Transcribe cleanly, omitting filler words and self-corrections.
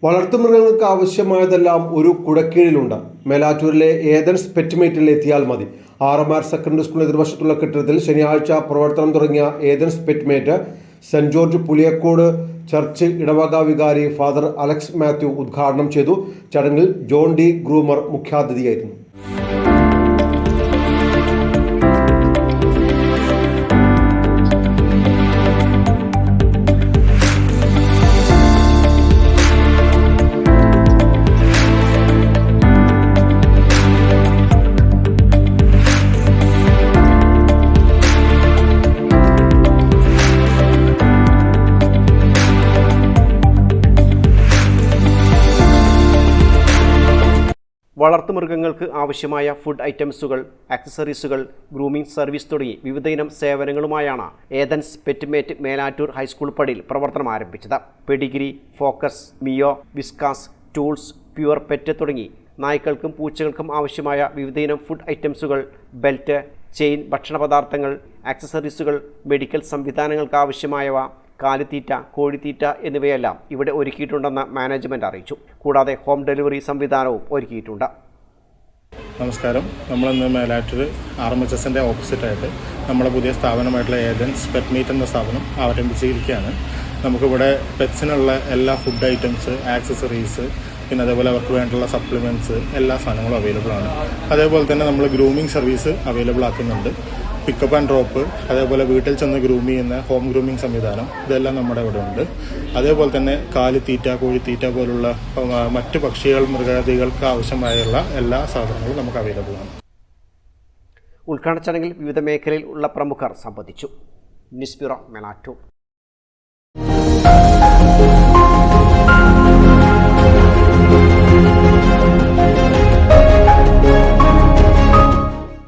വളർത്തുമൃഗങ്ങൾക്ക് ആവശ്യമായതെല്ലാം ഒരു കുടക്കീഴിലുണ്ട്. മേലാറ്റൂരിലെ ഏതൻസ് പെറ്റ്മേറ്റിൽ എത്തിയാൽ മതി. ആർഎംആർ സെക്കൻഡറി സ്കൂൾ എതിർവശത്തുള്ള കെട്ടിടത്തിൽ ശനിയാഴ്ച പ്രവർത്തനം തുടങ്ങിയ Athens petmate Saint George Puliyakode church ഇടവക വികാരി ഫാദർ അലക്സ് മാത്യു ഉദ്ഘാടനം ചെയ്തു. ചടങ്ങിൽ ജോൺ ഡി ഗ്രൂമർ മുഖ്യാതിഥിയായിരുന്നു. വളർത്തുമൃഗങ്ങൾക്ക് ആവശ്യമായ ഫുഡ് ഐറ്റംസുകൾ, ആക്സസറീസുകൾ, ഗ്രൂമിംഗ് സർവീസ് തുടങ്ങി വിവിധയിനം സേവനങ്ങളുമായാണ് ഏതൻസ് പെറ്റ്മേറ്റ് മേലാറ്റൂർ ഹൈസ്കൂൾ പടിയിൽ പ്രവർത്തനം ആരംഭിച്ചത്. Pedigree, Focus, Meo, Whiskas, tools, pure pet തുടങ്ങി നായ്ക്കൾക്കും പൂച്ചകൾക്കും ആവശ്യമായ വിവിധയിനം ഫുഡ് ഐറ്റംസുകൾ, ബെൽറ്റ്, ചെയിൻ, ഭക്ഷണപദാർത്ഥങ്ങൾ, ആക്സസറീസുകൾ, മെഡിക്കൽ സംവിധാനങ്ങൾക്ക് ആവശ്യമായവ, കാലിത്തീറ്റ, കോഴിത്തീറ്റ എന്നിവയെല്ലാം ഇവിടെ ഒരുക്കിയിട്ടുണ്ടെന്ന് മാനേജ്മെന്റ് അറിയിച്ചു. കൂടാതെ ഹോം ഡെലിവറി സംവിധാനവും ഒരുക്കിയിട്ടുണ്ട്. നമസ്കാരം. നമ്മളിന്ന് മേലാറ്റൂർ RMHSന്റെ ഓപ്പോസിറ്റായിട്ട് നമ്മുടെ പുതിയ സ്ഥാപനമായിട്ടുള്ള ഏതൻസ് പെറ്റ്മീറ്റ് എന്ന സ്ഥാപനം ആരംഭിച്ചിരിക്കുകയാണ്. നമുക്കിവിടെ പെറ്റ്സിനുള്ള എല്ലാ ഫുഡ് ഐറ്റംസ്, ആക്സസറീസ്, പിന്നെ അതേപോലെ അവർക്ക് വേണ്ടുള്ള സപ്ലിമെൻറ്റ്സ് എല്ലാ സാധനങ്ങളും അവൈലബിൾ ആണ്. അതേപോലെ തന്നെ നമ്മൾ ഗ്രൂമിംഗ് സർവീസ് അവൈലബിൾ ആക്കുന്നുണ്ട്. പിക്കപ്പ് ആൻഡ് ഡ്രോപ്പ്, അതേപോലെ വീട്ടിൽ ചെന്ന് ഗ്രൂം ചെയ്യുന്ന ഹോം ഗ്രൂമിംഗ് സംവിധാനം, ഇതെല്ലാം നമ്മുടെ ഇവിടെ ഉണ്ട്. അതേപോലെ തന്നെ കാലിത്തീറ്റ, കോഴിത്തീറ്റ പോലുള്ള മറ്റ് പക്ഷികൾ, മൃഗാദികൾക്ക് ആവശ്യമായുള്ള എല്ലാ സാധനങ്ങളും നമുക്ക് അവൈലബിൾ ആണ്. ഉദ്ഘാടന ചടങ്ങിൽ വിവിധ മേഖലയിൽ ഉള്ള പ്രമുഖർ സംബന്ധിച്ചു. News bureau, Melattur.